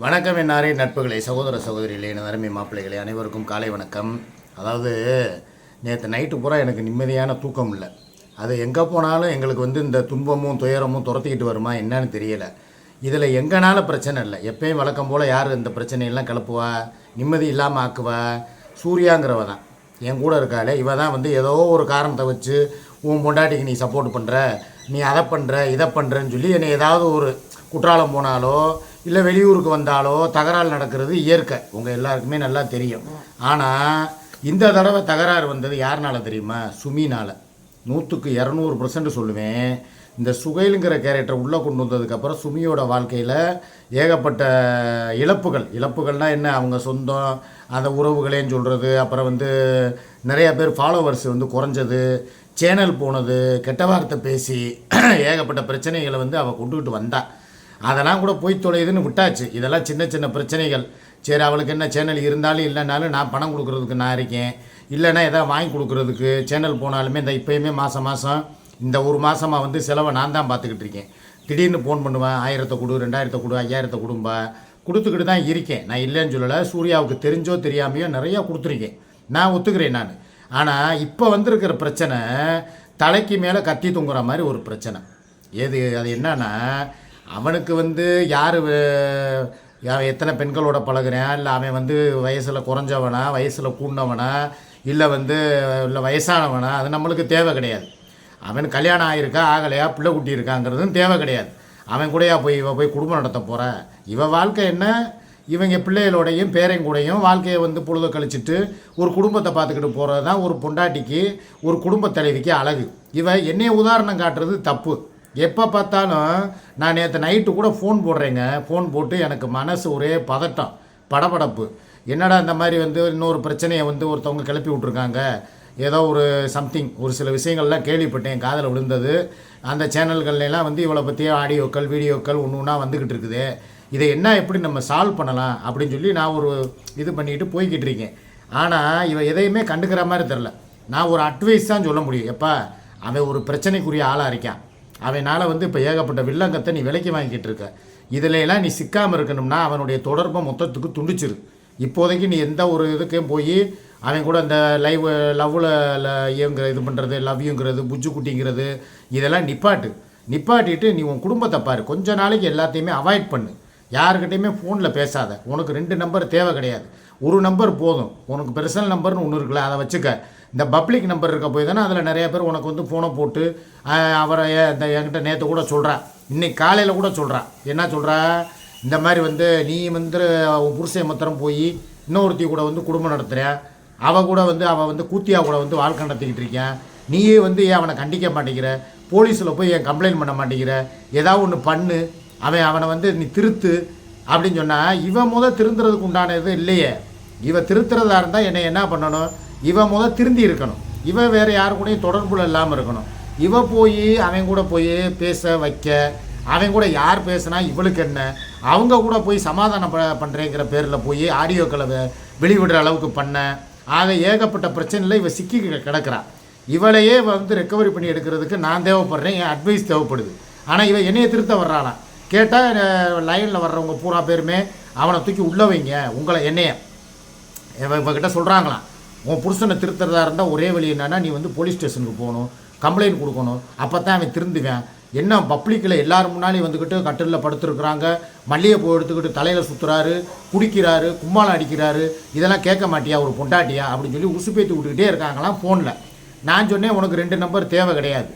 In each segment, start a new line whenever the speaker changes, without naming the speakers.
வணக்கம் என்னாரே நட்புகளே, சகோதர சகோதரிகளே, என் அருமை மாப்பிள்ளைகளே, அனைவருக்கும் காலை வணக்கம். அதாவது நேற்று நைட்டு பூரா எனக்கு நிம்மதியான தூக்கம் இல்லை. அது எங்கே போனாலும் எங்களுக்கு இந்த துன்பமும் துயரமும் துரத்திக்கிட்டு வருமா என்னன்னு தெரியலை. இதில் எங்கனால பிரச்சனை இல்லை. எப்பயும் வழக்கம் போல் யார் இந்த பிரச்சனையெல்லாம் கிளப்புவா, நிம்மதி இல்லாமல் ஆக்குவா, சூர்யாங்கிறவ தான் என் கூட இருக்காளே. இவ தான் ஏதோ ஒரு காரணத்தை வச்சு உன் பொண்டாட்டிக்கு நீ சப்போர்ட் பண்ணுற, நீ அதை பண்ணுற இதை பண்ணுறன்னு சொல்லி என்னை ஏதாவது ஒரு குற்றாலம் போனாலோ இல்லை வெளியூருக்கு வந்தாலோ தகராறு நடக்கிறது இயற்கை, உங்கள் எல்லாருக்குமே நல்லா தெரியும். ஆனால் இந்த தடவை தகராறு வந்தது யாருனால தெரியுமா? சுமினால். 100க்கு 200% சொல்லுவேன். இந்த சுகைலுங்கிற கேரக்டர் உள்ளே கொண்டு வந்ததுக்கப்புறம் சுமியோட வாழ்க்கையில் ஏகப்பட்ட இழப்புகள்னால் என்ன, அவங்க சொந்தம் அந்த உறவுகளேன்னு சொல்கிறது, அப்புறம் நிறையா பேர் ஃபாலோவர்ஸ் குறைஞ்சது, சேனல் போனது, கெட்ட வார்த்தை பேசி ஏகப்பட்ட பிரச்சனைகளை அவள் கொண்டுக்கிட்டு வந்தா. அதெல்லாம் கூட போய் தொலையுதுன்னு விட்டாச்சு. இதெல்லாம் சின்ன சின்ன பிரச்சனைகள். சரி, அவளுக்கு என்ன சேனல் இருந்தாலும் இல்லைனாலும் நான் பணம் கொடுக்குறதுக்கு நான் இருக்கேன், இல்லைன்னா எதாவது வாங்கி கொடுக்குறதுக்கு. சேனல் போனாலுமே இப்போயுமே மாதம் இந்த ஒரு மாதமாக செலவை நான் தான் பார்த்துக்கிட்டு இருக்கேன். திடீர்னு ஃபோன் பண்ணுவேன், 1000 கொடு, 2000 கொடு, 5000 கொடும்பா, கொடுத்துக்கிட்டு தான் இருக்கேன். நான் இல்லைன்னு சொல்லலை. சூர்யாவுக்கு தெரிஞ்சோ தெரியாமையோ நிறையா கொடுத்துருக்கேன், நான் ஒத்துக்கிறேன் நான். ஆனால் இப்போ வந்திருக்கிற பிரச்சனை தலைக்கு மேலே கத்தி தொங்குற மாதிரி ஒரு பிரச்சனை. அது என்னன்னா, அவனுக்கு யார் எத்தனை பெண்களோட பழகுறான், இல்லை அவன் வயசில் குறைஞ்சவனா, வயசில் கூடினவனா, இல்லை இல்லை வயசானவனா, அது நம்மளுக்கு தேவை கிடையாது. அவன் கல்யாணம் ஆகிருக்கா ஆகலையா, பிள்ளை குட்டி இருக்காங்கிறதும் தேவை கிடையாது. அவன் கூடயா போய் குடும்பம் நடத்த போகிற? இவன் வாழ்க்கை என்ன, இவங்க பிள்ளைகளோடையும் பேரையும் கூடையும் வாழ்க்கையை பொழுத கழிச்சிட்டு ஒரு குடும்பத்தை பார்த்துக்கிட்டு போகிறது தான் ஒரு பொண்டாட்டிக்கு, ஒரு குடும்ப தலைவிக்கு அழகு. இவன் என்னைய உதாரணம் காட்டுறது தப்பு. எப்போ பார்த்தாலும் நான் நேற்று நைட்டு கூட ஃபோன் போடுறேங்க. ஃபோன் போட்டு எனக்கு மனசு ஒரே பதட்டம், படபடப்பு. என்னடா இந்த மாதிரி இன்னொரு பிரச்சனையை ஒருத்தவங்க கிளப்பி விட்ருக்காங்க, ஏதோ ஒரு சம்திங், ஒரு சில விஷயங்கள்லாம் கேள்விப்பட்டேன், காதில் விழுந்தது. அந்த சேனல்கள்லாம் இவளை பற்றிய ஆடியோக்கள் வீடியோக்கள் ஒன்று ஒன்றா வந்துக்கிட்டு இருக்குது. இதை என்ன எப்படி நம்ம சால்வ் பண்ணலாம் அப்படின்னு சொல்லி நான் ஒரு இது பண்ணிக்கிட்டு போய்கிட்டு இருக்கேன். ஆனால் இவன் எதையுமே கண்டுக்கிற மாதிரி தெரில. நான் ஒரு அட்வைஸ் தான் சொல்ல முடியும். எப்போ அவன் ஒரு பிரச்சனைக்குரிய ஆளாக இருக்கான், அவனால் இப்போ ஏகப்பட்ட வில்லங்கத்தை நீ விலைக்கு வாங்கிக்கிட்டு இருக்க. இதிலெல்லாம் நீ சிக்காமல் இருக்கணும்னா அவனுடைய தொடர்பை மொத்தத்துக்கு துண்டிச்சிரு. இப்போதைக்கு நீ எந்த ஒரு இதுக்கும் போய் அவன் கூட இந்த லவ்வில் இது பண்ணுறது, லவ்யூங்கிறது, புஜ்ஜு குட்டிங்கிறது, இதெல்லாம் நிப்பாட்டிட்டு நீ உன் குடும்பத்தை பாரு. கொஞ்ச நாளைக்கு எல்லாத்தையுமே அவாய்ட் பண்ணு. யாருக்கிட்டையுமே ஃபோனில் பேசாத. உனக்கு 2 நம்பர் தேவை கிடையாது, ஒரு நம்பர் போதும். உனக்கு பர்சனல் நம்பர்னு ஒன்று இருக்குல்ல, அதை வச்சுக்க. இந்த பப்ளிக் நம்பர் இருக்க போய் தானே அதில் நிறைய பேர் உனக்கு ஃபோனை போட்டு அவரை இந்த என்கிட்ட நேற்று கூட சொல்கிறா, இன்றைக்கி காலையில் கூட சொல்கிறா. என்ன சொல்கிறா, இந்த மாதிரி நீ உன் புருஷை மாத்திரம் போய் இன்னொருத்தி கூட குடும்பம் நடத்துகிறேன், அவள் கூட அவள் கூத்தியா கூட வாழ்க்கை நடத்திக்கிட்டு இருக்கேன், நீயே ஏன் அவனை கண்டிக்க மாட்டேங்கிற, போலீஸில் போய் ஏன் கம்ப்ளைண்ட் பண்ண மாட்டேங்கிற, ஏதாவது ஒன்று பண்ணு, அவனை நீ திருத்து அப்படின்னு சொன்னால், இவன் திருந்துறதுக்கு உண்டானது இல்லையே. இவன் திருத்துறதா இருந்தால் என்னை என்ன பண்ணணும், இவன் திருந்தி இருக்கணும். இவன் வேறு யாரு கூடயும் தொடர்புல இல்லாமல் இருக்கணும். இவன் போய் அவன் கூட போய் பேச வைக்க, அவன் கூட யார் பேசுனா இவளுக்கு என்ன, அவங்க கூட போய் சமாதானம் பண்ணுறேங்கிற பேரில் போய் ஆடியோக்களை வெளிவிடுற அளவுக்கு பண்ண, ஆக ஏகப்பட்ட பிரச்சனையில் இவன் சிக்கி கிடக்கிறான். இவளையே ரெக்கவரி பண்ணி எடுக்கிறதுக்கு நான் தேவைப்படுறேன், என் அட்வைஸ் தேவைப்படுது. ஆனால் இவன் என்னையை திருத்த வர்றாளாம். கேட்டால் லைனில் வர்றவங்க பூரா பேருமே அவனை தூக்கி உள்ள வைங்க, உங்களை என்னைய இவங்கிட்ட சொல்கிறாங்களாம். உன் புருஷனை திருத்துறதா இருந்தால் ஒரே வழி என்னன்னா, நீ போலீஸ் ஸ்டேஷனுக்கு போகணும், கம்ப்ளைண்ட் கொடுக்கணும், அப்போ தான் அவன் திருந்துவேன். என்ன பப்ளிக்கில் எல்லோரும் முன்னாடி கட்டிலில் படுத்துருக்குறாங்க, மல்லிகைப்பூ எடுத்துக்கிட்டு தலையில் சுற்றுறாரு, குடிக்கிறாரு, கும்மாளம் அடிக்கிறாரு, இதெல்லாம் கேட்க மாட்டியா ஒரு பொண்டாட்டியா அப்படின்னு சொல்லி உசுப்பேற்றி விட்டுக்கிட்டே இருக்காங்களாம் ஃபோனில். நான் சொன்னேன், உனக்கு 2 நம்பர் தேவை கிடையாது.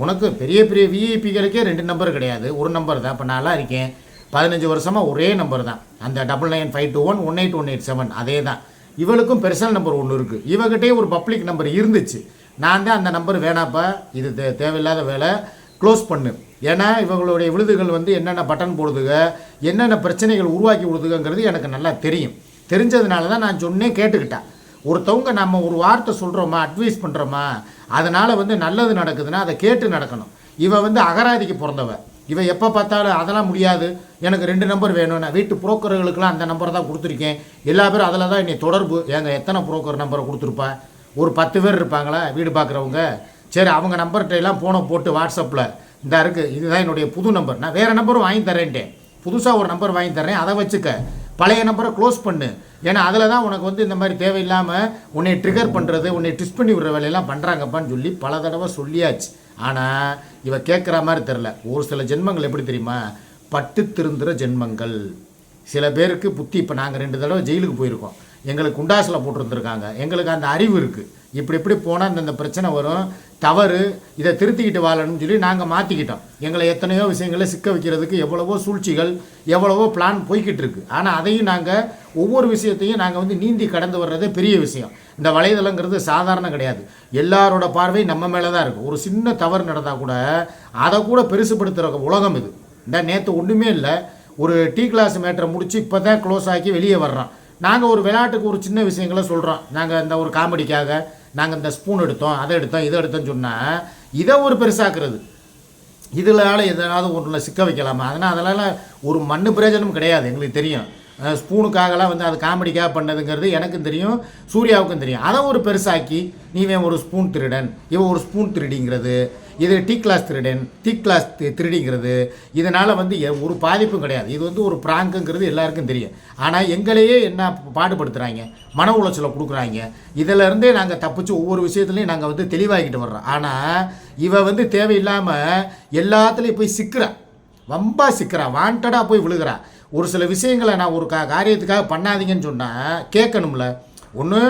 உனக்கு பெரிய பெரிய விஐபிகளுக்கே 2 நம்பர் கிடையாது, ஒரு நம்பர் தான். இப்போ நான்லாம் இருக்கேன் 15 வருஷமாக ஒரே நம்பர் தான், அந்த 999521 18187, அதே தான். இவளுக்கும் பெர்சனல் நம்பர் ஒன்று இருக்குது, இவகிட்டே ஒரு பப்ளிக் நம்பர் இருந்துச்சு. நான் தான் அந்த நம்பர் வேணாப்பா, இது தேவையில்லாத வேலை, க்ளோஸ் பண்ணு. ஏன்னா இவங்களுடைய விழுதுகள் என்னென்ன பட்டன் போடுதுங்க, என்னென்ன பிரச்சனைகள் உருவாக்கி விடுதுங்கிறது எனக்கு நல்லா தெரியும். தெரிஞ்சதுனால தான் நான் சொன்னேன், கேட்டுக்கிட்டேன். ஒருத்தவங்க நம்ம ஒரு வார்த்தை சொல்கிறோமா, அட்வைஸ் பண்ணுறோமா, அதனால் நல்லது நடக்குதுன்னா அதை கேட்டு நடக்கணும். இவன் அகராதிக்கு பிறந்தவ. இவன் எப்போ பார்த்தாலும் அதெல்லாம் முடியாது, எனக்கு 2 நம்பர் வேணும், நான் வீட்டு புரோக்கர்களுக்கெல்லாம் அந்த நம்பரை தான் கொடுத்துருக்கேன், எல்லா பேரும் அதில் தான் என்னை தொடர்பு. எங்கள் எத்தனை புரோக்கர் நம்பரை கொடுத்துருப்பா, ஒரு 10 பேர் இருப்பாங்களா வீடு பார்க்குறவங்க. சரி, அவங்க நம்பர்கிட்ட எல்லாம் ஃபோனை போட்டு வாட்ஸ்அப்பில் இந்த இருக்குது, இதுதான் என்னுடைய புது நம்பர், நான் வேறு நம்பரும் வாங்கி தரேன்ட்டேன், புதுசாக ஒரு நம்பர் வாங்கி தர்றேன், அதை வச்சுக்க. பழைய நம்பரை க்ளோஸ் பண்ணு. ஏன்னா அதில் தான் உனக்கு வந்து இந்த மாதிரி தேவையில்லாமல் உன்னை ட்ரிகர் பண்ணுறது, உன்னை ட்விஸ்ட் பண்ணி விடுற வேலையெல்லாம் பண்ணுறாங்கப்பான்னு சொல்லி பல தடவை சொல்லியாச்சு. ஆனால் இவ கேட்குற மாதிரி தெரில. ஒரு சில ஜென்மங்கள் எப்படி தெரியுமா, பட்டு திருந்துற ஜென்மங்கள். சில பேருக்கு புத்தி, இப்போ நாங்கள் 2 தடவை ஜெயிலுக்கு போயிருக்கோம், எங்களுக்கு குண்டாசில் போட்டிருந்துருக்காங்க, எங்களுக்கு அந்த அறிவு இருக்குது. இப்படி போனால் இந்த பிரச்சனை வரும், தவறு, இதை திருத்திக்கிட்டு வாழணும்னு சொல்லி நாங்கள் மாற்றிக்கிட்டோம். எங்களை எத்தனையோ விஷயங்களை சிக்க வைக்கிறதுக்கு எவ்வளவோ சூழ்ச்சிகள், எவ்வளவோ பிளான் போய்கிட்டு இருக்குது. ஆனால் அதையும் நாங்கள் ஒவ்வொரு விஷயத்தையும் நாங்கள் வந்து நீந்தி கடந்து வர்றதே பெரிய விஷயம். இந்த வலைதளங்கிறது சாதாரண கிடையாது. எல்லாரோட பார்வை நம்ம மேலே தான் இருக்குது. ஒரு சின்ன தவறு நடந்தால் கூட அதை கூட பெருசுப்படுத்துகிற உலகம் இது. இந்த நேற்று ஒன்றுமே இல்லை, ஒரு டீ கிளாஸ் மேட்டரை முடித்து இப்போ தான் க்ளோஸ் ஆக்கி வெளியே வர்றோம். நாங்கள் ஒரு விளையாட்டுக்கு ஒரு சின்ன விஷயங்களை சொல்கிறோம், நாங்கள் இந்த ஒரு காமெடிக்காக நாங்கள் இந்த ஸ்பூன் எடுத்தோம், அதை எடுத்தோம், இதை எடுத்தோன்னு சொன்னால் இதை ஒரு பெருசாக்குறது. இதனால் எதனாவது ஒன்றில் சிக்க வைக்கலாமா? அதனால் ஒரு மண்ணு பிரயோஜனம் கிடையாது. எங்களுக்கு தெரியும், ஸ்பூனுக்காகலாம் வந்து அது காமெடிக்காக பண்ணதுங்கிறது எனக்கும் தெரியும், சூர்யாவுக்கும் தெரியும். அதை ஒரு பெருசாக்கி நீவன் ஒரு ஸ்பூன் திருடன், இவன் ஒரு ஸ்பூன் திருடிங்கிறது, இது டீ கிளாஸ் திருடிங்கிறது, இதனால் வந்து ஒரு பாதிப்பும் கிடையாது. இது வந்து ஒரு ப்ராங்குங்கிறது எல்லாருக்கும் தெரியும். ஆனால் எங்களையே என்ன பாடுபடுத்துகிறாங்க, மன உளைச்சலை கொடுக்குறாங்க. இதிலருந்தே நாங்கள் தப்பிச்சு ஒவ்வொரு விஷயத்துலையும் நாங்கள் வந்து தெளிவாகிக்கிட்டு வர்றோம். ஆனால் இவ வந்து தேவையில்லாமல் எல்லாத்துலேயும் போய் சிக்கிறா, வம்பா சிக்கிறா, வாண்டடாக போய் விழுகிறா. ஒரு சில விஷயங்களை நான் ஒரு காரியத்துக்காக பண்ணாதீங்கன்னு சொன்னால் கேட்கணும்ல. ஒன்று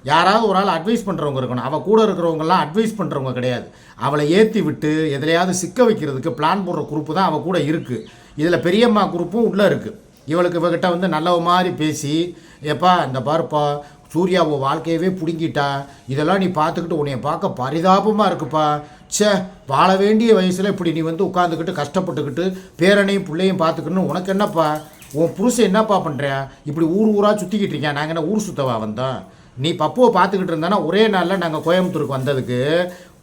யாராவது ஒரு ஆள் அட்வைஸ் பண்ணுறவங்க இருக்கணும். அவள் கூட இருக்கிறவங்கலாம் அட்வைஸ் பண்ணுறவங்க கிடையாது. அவளை ஏற்றி விட்டு எதுலையாவது சிக்க வைக்கிறதுக்கு பிளான் போடுற குரூப்பு தான் அவள் கூட இருக்குது. இதில் பெரியம்மா குரூப்பும் உள்ளே இருக்குது. இவளுக்கு இவகிட்ட வந்து நல்ல மாதிரி பேசி, எப்பா இந்த பாருப்பா சூர்யாவை வாழ்க்கையவே பிடுங்கிட்டா, இதெல்லாம் நீ பார்த்துக்கிட்டு உன்னைய பார்க்க பரிதாபமாக இருக்குப்பா, சே வாழ வேண்டிய வயசில் இப்படி நீ வந்து உட்காந்துக்கிட்டு கஷ்டப்பட்டுக்கிட்டு பேரனையும் பிள்ளையும் பார்த்துக்கணும், உனக்கு என்னப்பா, உன் புருஷன் என்னப்பா பண்ணுறியா, இப்படி ஊராக சுற்றிக்கிட்டு இருக்கேன், நாங்கள் என்ன ஊர் சுத்தவா வந்தோம், நீ பப்புவை பார்த்துக்கிட்டு இருந்தானா ஒரே நாளில் நாங்கள் கோயம்புத்தூருக்கு வந்ததுக்கு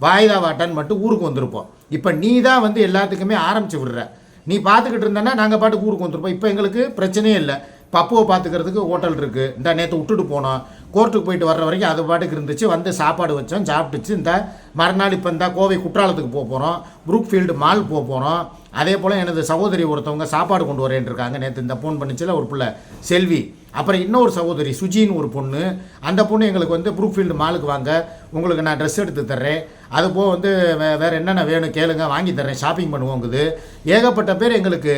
வாய்தாவாட்டான்னு மட்டும் ஊருக்கு வந்திருப்போம். இப்போ நீ தான் வந்து எல்லாத்துக்குமே ஆரம்பித்து விடுற. நீ பார்த்துக்கிட்டு இருந்தானா நாங்கள் பாட்டுக்கு ஊருக்கு வந்திருப்போம். இப்போ எங்களுக்கு பிரச்சனையே இல்லை. பப்புவை பார்த்துக்கிறதுக்கு ஹோட்டல் இருக்குது. இந்த நேற்று விட்டுட்டு போனோம், கோர்ட்டுக்கு போயிட்டு வர்ற வரைக்கும் அது பாட்டுக்கு இருந்துச்சு. வந்து சாப்பாடு வச்சோம், சாப்பிட்டுச்சு. இந்த மறுநாள் இப்போ இந்த கோவை குற்றாலத்துக்கு போகிறோம், ப்ரூக்ஃபீல்டு மால் போகிறோம். அதே போல் எனது சகோதரி ஒருத்தவங்க சாப்பாடு கொண்டு வரேன் இருக்காங்க. நேற்று இந்த ஃபோன் பண்ணிச்சில ஒரு பிள்ளை செல்வி, அப்புறம் இன்னொரு சகோதரி சுஜின்னு ஒரு பொண்ணு. அந்த பொண்ணு எங்களுக்கு வந்து ப்ரூக்ஃபீல்டு மாலுக்கு வாங்க, உங்களுக்கு நான் ட்ரெஸ் எடுத்து தர்றேன், அதுபோல் வந்து வேறு என்னென்ன வேணும் கேளுங்க, வாங்கி தர்றேன், ஷாப்பிங் பண்ணுவோங்குது. ஏகப்பட்ட பேர் எங்களுக்கு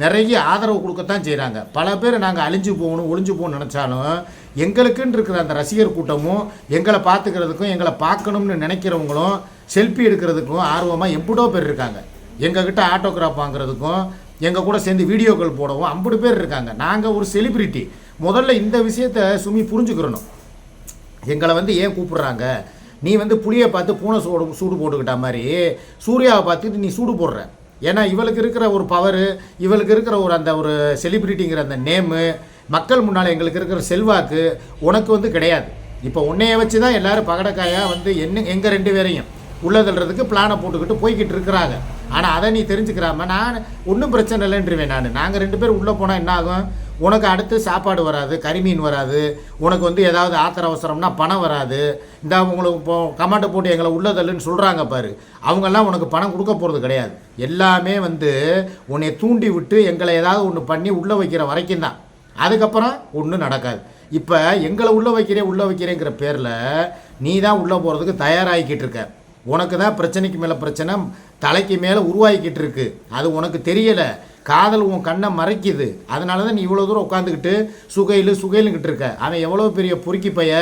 நிறைய ஆதரவு கொடுக்கத்தான் செய்கிறாங்க. பல பேர் நாங்கள் அழிஞ்சு போகணும் ஒளிஞ்சு போகணும்னு நினச்சாலும் எங்களுக்குன்னு இருக்கிற அந்த ரசிகர் கூட்டமும் எங்களை பார்த்துக்கிறதுக்கும் எங்களை பார்க்கணும்னு நினைக்கிறவங்களும் செல்ஃபி எடுக்கிறதுக்கும் ஆர்வமாக எம்புடோ பேர் இருக்காங்க. எங்ககிட்ட ஆட்டோகிராஃப் வாங்குறதுக்கும் எங்கள் கூட சேர்ந்து வீடியோக்கள் போடவும் 50 பேர் இருக்காங்க. நாங்கள் ஒரு செலிப்ரிட்டி. முதல்ல இந்த விஷயத்தை சுமி புரிஞ்சுக்கிறணும். எங்களை வந்து ஏன் கூப்பிட்றாங்க, நீ வந்து புளியை பார்த்து பூனை சூடு போட்டுக்கிட்ட மாதிரி சூர்யாவை பார்த்துட்டு நீ சூடு போடுற. ஏன்னா இவளுக்கு இருக்கிற ஒரு பவரு, இவளுக்கு இருக்கிற ஒரு அந்த ஒரு செலிப்ரிட்டிங்கிற அந்த நேமு, மக்கள் முன்னால் எங்களுக்கு இருக்கிற செல்வாக்கு உனக்கு வந்து கிடையாது. இப்போ உன்னைய வச்சு தான் எல்லோரும் பகடக்காயாக வந்து எங்கள் 2 பேரையும் உள்ளதல்றதுக்கு பிளானை போட்டுக்கிட்டு போய்கிட்டு இருக்கிறாங்க. ஆனால் அதை நீ தெரிஞ்சுக்கிறாம நான் ஒன்றும் பிரச்சனை இல்லைன்றுவேன். நாங்கள் 2 பேர் உள்ளே போனால் என்ன ஆகும், உனக்கு அடுத்து சாப்பாடு வராது, கறிமீன் வராது, உனக்கு வந்து ஏதாவது ஆத்திர அவசரம்னா பணம் வராது. இந்த உங்களுக்கு இப்போ கமாண்டை போட்டு எங்களை உள்ளதல்லுன்னு சொல்கிறாங்க பாரு, அவங்கெல்லாம் உனக்கு பணம் கொடுக்க போகிறது கிடையாது. எல்லாமே வந்து உன்னை தூண்டி விட்டு எங்களை ஏதாவது ஒன்று பண்ணி உள்ளே வைக்கிற வரைக்கும் தான். அதுக்கப்புறம் ஒன்றும் நடக்காது. இப்போ எங்களை உள்ளே வைக்கிறேங்கிற பேரில் நீ தான் உள்ளே போகிறதுக்கு தயாராகிக்கிட்டு இருக்க. உனக்கு தான் பிரச்சனைக்கு மேலே பிரச்சனை தலைக்கு மேலே உருவாகிக்கிட்டு இருக்கு. அது உனக்கு தெரியலை. காதல் உன் கண்ணை மறைக்குது. அதனால தான் நீ இவ்வளோ தூரம் உட்காந்துக்கிட்டு சுகையிலுங்கிட்டு இருக்க. அவன் எவ்வளோ பெரிய பொறுக்கி பைய,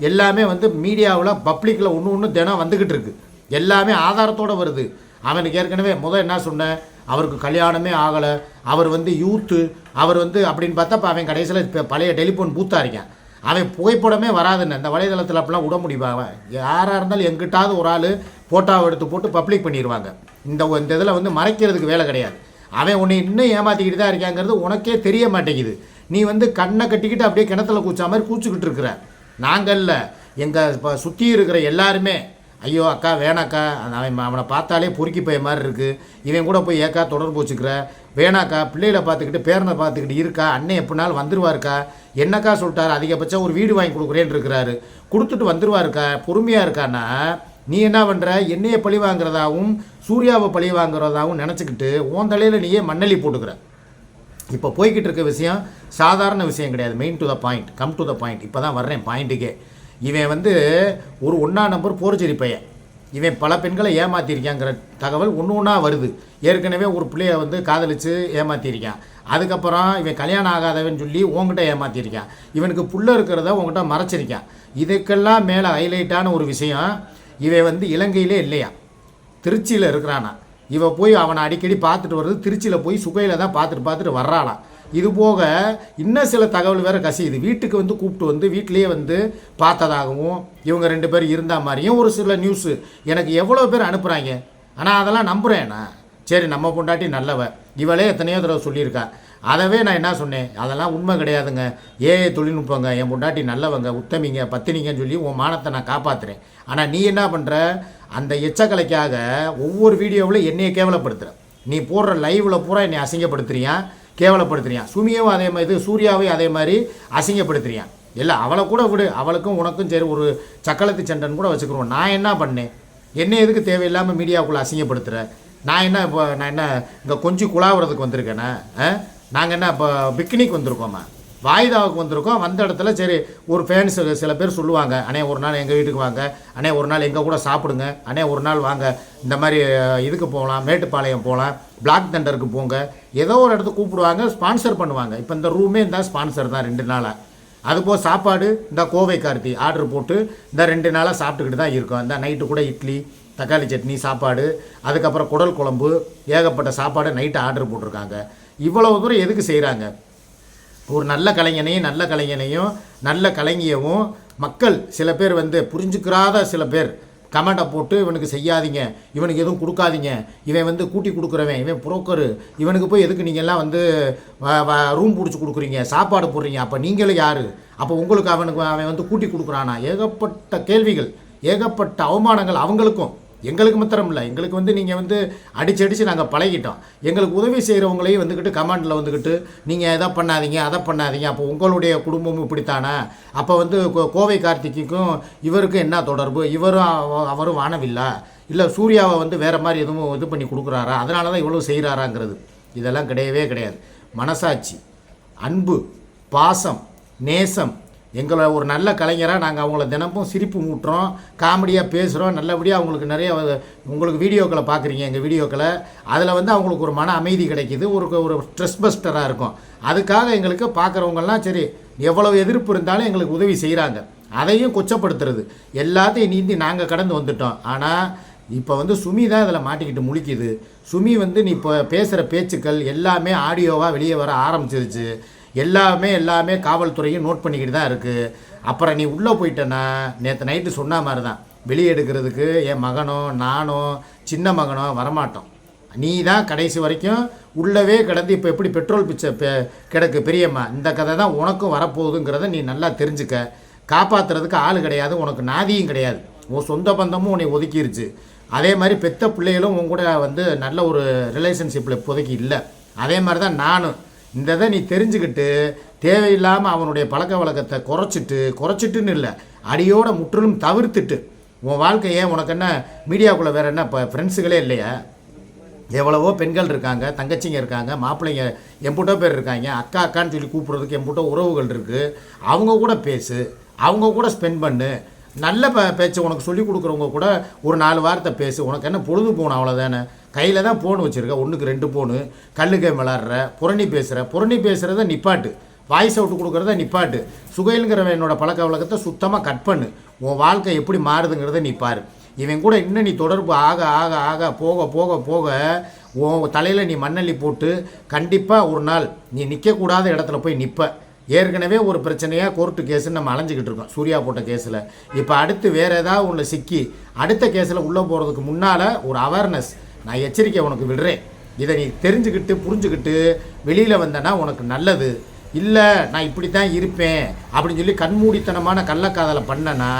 எல்லாமே வந்து மீடியாவில் பப்ளிக்கில் ஒன்று தினம் வந்துக்கிட்டு இருக்கு. எல்லாமே ஆதாரத்தோடு வருது. அவனுக்கு ஏற்கனவே என்ன சொன்னேன், அவருக்கு கல்யாணமே ஆகலை, அவர் வந்து யூத்து, அவர் வந்து அப்படின்னு பார்த்தா இப்போ அவன் கடைசியில் இப்போ பழைய டெலிஃபோன் பூத்தாக இருக்கான். அவன் புகைப்படமே வராதுன்னு அந்த வலைதளத்தில் அப்படிலாம் விட முடியுமா? அவன் யாராக இருந்தாலும் எங்கிட்டாவது ஒரு ஆள் ஃபோட்டோவை எடுத்து போட்டு பப்ளிக் பண்ணிடுவாங்க. இந்த இதில் வந்து மறைக்கிறதுக்கு வேலை கிடையாது. அவன் உன்னை இன்னும் ஏமாற்றிக்கிட்டு தான் இருக்காங்கிறது உனக்கே தெரிய மாட்டேங்குது. நீ வந்து கண்ணை கட்டிக்கிட்டு அப்படியே கிணத்துல கூச்சா மாதிரி கூச்சிக்கிட்டு இருக்கிற. நாங்கள் இல்லை, எங்கள் இப்போ சுற்றி இருக்கிற எல்லாருமே ஐயோ அக்கா வேணாக்கா, அவனை பார்த்தாலே பொறுக்கி பைய மாதிரி இருக்குது, இவன் கூட போய் ஏக்கா தொடர்பு வச்சுக்கிற, வேணாக்கா பிள்ளைகளை பார்த்துக்கிட்டு பேரனை பார்த்துக்கிட்டு இருக்கா, அண்ணன் எப்படினாலும் வந்துடுவாருக்கா, என்னக்கா சொல்லிட்டாரு, அதிகபட்சம் ஒரு வீடு வாங்கி கொடுக்குறேன்னு இருக்கிறாரு, கொடுத்துட்டு வந்துடுவாருக்கா, பொறுமையாக இருக்கான்னா நீ என்ன பண்ணுற, என்னையை பழி வாங்குறதாகவும் சூர்யாவை பழி வாங்குறதாகவும் நினச்சிக்கிட்டு உன் தலையில் நீயே மண்ணலி போட்டுக்கிற. இப்போ போய்கிட்டு இருக்க விஷயம் சாதாரண விஷயம் கிடையாது. Main to the point, come to the point. இப்போ தான் வர்றேன் பாயிண்ட்டுக்கே. இவன் வந்து ஒரு 1ஆம் நம்பர் போர்ஜரி பையன். இவன் பல பெண்களை ஏமாற்றிருக்காங்கிற தகவல் ஒன்று ஒன்றா வருது. ஏற்கனவே ஒரு பிள்ளைய வந்து காதலித்து ஏமாற்றிருக்கான். அதுக்கப்புறம் இவன் கல்யாணம் ஆகாதவன் சொல்லி உங்ககிட்ட ஏமாற்றிருக்கான். இவனுக்கு புள்ள இருக்கிறத உங்ககிட்ட மறைச்சிருக்கான். இதுக்கெல்லாம் மேலே ஹைலைட்டான ஒரு விஷயம், இவன் வந்து இலங்கையிலே இல்லையா, திருச்சியில் இருக்கிறானா. இவன் போய் அவனை அடிக்கடி பார்த்துட்டு வருது. திருச்சியில் போய் சுகையில் தான் பார்த்துட்டு வர்றாளாம். இது போக இன்னும் சில தகவல் வேறு கசியுது. வீட்டுக்கு வந்து கூப்பிட்டு வந்து வீட்டிலேயே வந்து பார்த்ததாகவும் இவங்க 2 பேர் இருந்த மாதிரியும் ஒரு சில நியூஸு எனக்கு எவ்வளோ பேர் அனுப்புகிறாங்க. ஆனால் அதெல்லாம் நம்புகிறேண்ணா. சரி, நம்ம பொண்டாட்டி நல்லவ, இவளே எத்தனையோ தடவை சொல்லியிருக்கா. அதவே நான் என்ன சொன்னேன், அதெல்லாம் உண்மை கிடையாதுங்க, ஏஐ தொழில்நுட்பங்க, என் பொண்டாட்டி நல்லவங்க, உத்தமிங்க, பத்தினிங்கன்னு சொல்லி உன் மானத்தை நான் காப்பாற்றுறேன். ஆனால் நீ என்ன பண்ணுற, அந்த எச்சக்கலைக்காக ஒவ்வொரு வீடியோவில் என்னையை கேவலப்படுத்துகிற. நீ போடுற லைவில் பூரா என்னை அசிங்கப்படுத்துறியான், கேவலப்படுத்துறியான். சுமியவும் அதே மாதிரி, சூர்யாவையும் அதே மாதிரி அசிங்கப்படுத்துறியான். இல்லை, அவளை கூட விடு, அவளுக்கும் உனக்கும் சரி ஒரு சக்களத்து சண்டைன்னு கூட வச்சுக்கிறோம். நான் என்ன பண்ணேன், என்ன எதுக்கு தேவையில்லாமல் மீடியாவுக்குள்ளே அசிங்கப்படுத்துகிற? நான் என்ன இங்கே கொஞ்சம் குழாவுறதுக்கு வந்திருக்கேனே? நாங்கள் என்ன இப்போ பிக்னிக் வந்திருக்கோமா, வாய்தாவுக்கு வந்திருக்கோம். வந்த இடத்துல சரி ஒரு ஃபேன்ஸ் சில பேர் சொல்லுவாங்க, அண்ணே ஒரு நாள் எங்கள் வீட்டுக்கு வாங்க, அண்ணே ஒரு நாள் எங்கள் கூட சாப்பிடுங்க, அண்ணே ஒரு நாள் வாங்க இந்த மாதிரி இதுக்கு போகலாம், மேட்டுப்பாளையம் போகலாம், பிளாக் தண்டருக்கு போங்க, ஏதோ ஒரு இடத்துக்கு கூப்பிடுவாங்க, ஸ்பான்சர் பண்ணுவாங்க. இப்போ இந்த ரூமே இந்த ஸ்பான்சர் தான் 2 நாளாக. அதுபோல் சாப்பாடு இந்த கோவை கார்த்தி ஆர்டர் போட்டு இந்த 2 நாளாக சாப்பிட்டுக்கிட்டு தான் இருக்கோம். இந்த நைட்டு கூட இட்லி, தக்காளி சட்னி சாப்பாடு, அதுக்கப்புறம் குடல் குழம்பு, ஏகப்பட்ட சாப்பாடு நைட்டு ஆர்டர் போட்டிருக்காங்க. இவ்வளவு தூரம் எதுக்கு செய்கிறாங்க? ஒரு நல்ல கலைஞனையும் நல்ல கலைஞியவும் மக்கள் சில பேர் வந்து புரிஞ்சுக்கிறாத சில பேர் கமெண்ட்டை போட்டு இவனுக்கு செய்யாதீங்க, இவனுக்கு எதுவும் கொடுக்காதீங்க, இவன் வந்து கூட்டி கொடுக்குறவன், இவன் புரோக்கரு, இவனுக்கு போய் எதுக்கு நீங்கள்லாம் வந்து ரூம் பிடிச்சி கொடுக்குறீங்க, சாப்பாடு போடுறீங்க, அப்போ நீங்களும் யார், அப்போ உங்களுக்கு அவன் வந்து கூட்டி கொடுக்குறானா? ஏகப்பட்ட கேள்விகள், ஏகப்பட்ட அவமானங்கள் அவங்களுக்கும். எங்களுக்கு மாத்திரம் இல்லை, எங்களுக்கு வந்து நீங்கள் வந்து அடித்து நாங்கள் பழகிட்டோம். எங்களுக்கு உதவி செய்கிறவங்களையும் வந்துக்கிட்டு கமெண்டில் வந்துக்கிட்டு நீங்கள் எதை பண்ணாதீங்க அதை பண்ணாதீங்க, அப்போ உங்களுடைய குடும்பமும் இப்படித்தானே, அப்போ வந்து கோவை கார்த்திக்கும் இவருக்கும் என்ன தொடர்பு, அவரும் வானவில்லா, இல்லை சூர்யாவை வந்து வேறு மாதிரி எதுவும் இது பண்ணி கொடுக்குறாரா, அதனால தான் இவ்வளோ செய்கிறாராங்கிறது இதெல்லாம் கிடையவே கிடையாது. மனசாட்சி, அன்பு, பாசம், நேசம், எங்களை ஒரு நல்ல கலைஞராக நாங்கள் அவங்கள தினமும் சிரிப்பு மூட்டுறோம், காமெடியாக பேசுகிறோம், நல்லபடியாக அவங்களுக்கு நிறைய உங்களுக்கு வீடியோக்களை பார்க்குறீங்க, எங்கள் வீடியோக்களை, அதில் வந்து அவங்களுக்கு ஒரு மன அமைதி கிடைக்கிது, ஒரு ஸ்ட்ரெஸ் பஸ்டராக இருக்கும். அதுக்காக எங்களுக்கு பார்க்குறவங்கெல்லாம் சரி எவ்வளோ எதிர்ப்பு இருந்தாலும் எங்களுக்கு உதவி செய்கிறாங்க. அதையும் கொச்சப்படுத்துறது எல்லாத்தையும் நீந்தி நாங்கள் கடந்து வந்துட்டோம். ஆனால் இப்போ வந்து சுமி தான் இதில் மாட்டிக்கிட்டு முழிக்குது. சுமி வந்து நீ இப்போ பேசுகிற பேச்சுக்கள் எல்லாமே ஆடியோவாக வெளியே வர ஆரம்பிச்சிருச்சு. எல்லாமே காவல்துறையும் நோட் பண்ணிக்கிட்டு தான் இருக்குது. அப்புறம் நீ உள்ளே போயிட்டேன்னா நேற்று நைட்டு சொன்ன மாதிரி தான், வெளியே எடுக்கிறதுக்கு என் மகனோ நானோ சின்ன மகனோ வரமாட்டோம். நீ தான் கடைசி வரைக்கும் உள்ளவே கிடந்து இப்போ எப்படி பெட்ரோல் பிச்சை கிடக்கு பெரியம்மா, இந்த கதை தான் உனக்கும் வரப்போகுதுங்கிறத நீ நல்லா தெரிஞ்சுக்க. காப்பாற்றுறதுக்கு ஆள் கிடையாது, உனக்கு நாதியும் கிடையாது, உன் சொந்த பந்தமும் உன்னை ஒதுக்கிருச்சு. அதே மாதிரி பெத்த பிள்ளைகளும் உன் கூட வந்து நல்ல ஒரு ரிலேஷன்ஷிப்பில் இப்போதைக்கு இல்லை. அதே மாதிரி தான் நானும். இந்த இதை நீ தெரிஞ்சுக்கிட்டு தேவையில்லாமல் அவனுடைய பழக்க வழக்கத்தை குறைச்சிட்டுன்னு இல்லை, அடியோடு முற்றிலும் தவிர்த்துட்டு உன் வாழ்க்கையே. உனக்கு என்ன மீடியாவுக்குள்ளே வேறு என்ன இப்போ ஃப்ரெண்ட்ஸுகளே இல்லையா? எவ்வளவோ பெண்கள் இருக்காங்க, தங்கச்சிங்க இருக்காங்க, மாப்பிள்ளைங்க எம்பூட்டோ பேர் இருக்காங்க, அக்கான்னு சொல்லி கூப்பிட்றதுக்கு எம்பூட்டோ உறவுகள் இருக்குது. அவங்க கூட பேசு, அவங்க கூட ஸ்பெண்ட் பண்ணு, நல்ல பேச்சு உனக்கு சொல்லிக் கொடுக்குறவங்க கூட ஒரு 4 வார்த்தை பேசு. உனக்கு என்ன பொழுது போகணும் அவ்வளோதானே? கையில் தான் ஃபோன் வச்சுருக்க, 1க்கு 2 ஃபோனு, கல்லுக்கை விளாட்ற, புரணி பேசுகிறத நிப்பாட்டு, வாய்ஸ் அவுட்டு கொடுக்குறத நிப்பாட்டு. சுகைலுங்கிறவன் என்னோட பழக்க வழக்கத்தை சுத்தமாக கட் பண்ணு. உன் வாழ்க்கை எப்படி மாறுதுங்கிறத நீ பாரு. இவன் கூட இன்னும் நீ தொடர்பு ஆக போக உன் தலையில் நீ மண்ணள்ளி போட்டு கண்டிப்பாக ஒரு நாள் நீ நிற்கக்கூடாத இடத்துல போய் நிற்ப. ஏற்கனவே ஒரு பிரச்சனையாக கோர்ட்டு கேஸுன்னு நம்ம அலைஞ்சிக்கிட்டு இருக்கோம் சூர்யா போட்ட கேஸில். இப்போ அடுத்து வேறு ஏதாவது ஒன்று சிக்கி அடுத்த கேஸில் உள்ளே போகிறதுக்கு முன்னால் ஒரு அவேர்னஸ், நான் எச்சரிக்கை உனக்கு விடுறேன். இதை நீ தெரிஞ்சுக்கிட்டு புரிஞ்சுக்கிட்டு வெளியில் வந்தேன்னா உனக்கு நல்லது. இல்லை நான் இப்படி தான் இருப்பேன் அப்படின்னு சொல்லி கண்மூடித்தனமான கள்ளக்காதலை பண்ணனா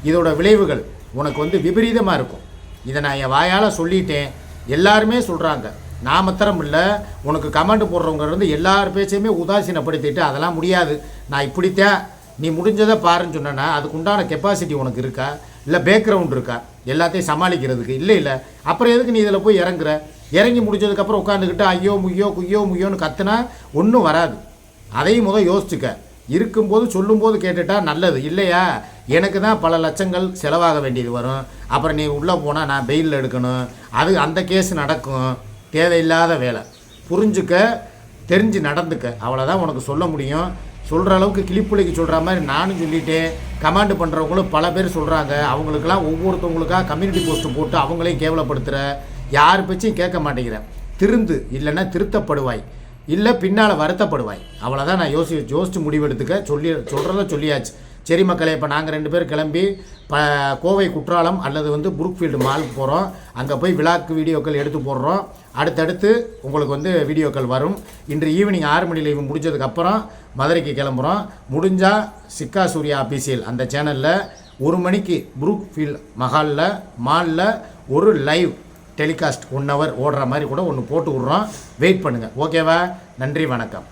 இதோட விளைவுகள் உனக்கு வந்து விபரீதமாக இருக்கும். இதை நான் என் வாயால் சொல்லிட்டேன், எல்லாருமே சொல்கிறாங்க. நான் மாத்திரம் இல்லை, உனக்கு கமெண்ட் போடுறவங்க இருந்து எல்லார் பேச்சையுமே உதாசீனப்படுத்திட்டு அதெல்லாம் முடியாது, நான் இப்படித்தான், நீ முடிஞ்சதை பாருன்னு சொன்னேன்னா அதுக்கு உண்டான கெப்பாசிட்டி உனக்கு இருக்கா, இல்லை பேக்ரவுண்ட் இருக்கா எல்லாத்தையும் சமாளிக்கிறதுக்கு? இல்லை. அப்புறம் எதுக்கு நீ இதில் போய் இறங்குற? இறங்கி முடிச்சதுக்கப்புறம் உட்காந்துக்கிட்டு ஐயோ முய்யோ குய்யோ முய்யோன்னு கத்துனா ஒன்றும் வராது. அதையும் யோசிச்சுக்க. இருக்கும்போது சொல்லும்போது கேட்டுட்டா நல்லது. இல்லையா எனக்கு தான் பல லட்சங்கள் செலவாக வேண்டியது வரும். அப்புறம் நீ உள்ளே போனால் நான் பெயிலில் எடுக்கணும். அந்த கேஸ் நடக்கும். தேவையில்லாத வேலை. புரிஞ்சுக்க, தெரிஞ்சு நடந்துக்க. அவ்வளோதான் உனக்கு சொல்ல முடியும். சொல்கிற அளவுக்கு கிளிப்புள்ளைக்கு சொல்கிற மாதிரி நானும் சொல்லிட்டேன். கமாண்டு பண்ணுறவங்களும் பல பேர் சொல்கிறாங்க. அவங்களுக்கெல்லாம் ஒவ்வொருத்தவங்களுக்காக கம்யூனிட்டி போஸ்ட்டு போட்டு அவங்களையும் கேவலப்படுத்துகிற. யார் பேச்சையும் கேட்க மாட்டேங்கிறேன். திருந்து, இல்லைன்னா திருத்தப்படுவாய், இல்லை பின்னால் வருத்தப்படுவாய். அவ்வளோதான் நான் யோசித்து முடிவெடுத்துக்க. சொல்கிறத சொல்லியாச்சு. சரி மக்களே, இப்போ நாங்கள் 2 பேர் கிளம்பி கோவை குற்றாலம் அல்லது புரூக்ஃபீல்டு மாலுக்கு போகிறோம். அங்கே போய் விழாக்கு வீடியோக்கள் எடுத்து போடுறோம். அடுத்தடுத்து உங்களுக்கு வீடியோக்கள் வரும். இன்று ஈவினிங் 6 மணி லைவ் முடிஞ்சதுக்கப்புறம் மதுரைக்கு கிளம்புறோம். முடிஞ்சால் சிக்கா சூர்யா ஆஃபீஷியல் அந்த சேனலில் 1 மணிக்கு புரூக்ஃபீல்டு மாலில் ஒரு லைவ் டெலிகாஸ்ட் 1 hour ஓடுற மாதிரி கூட ஒன்று போட்டு விட்றோம். வெயிட் பண்ணுங்கள். ஓகேவா? நன்றி, வணக்கம்.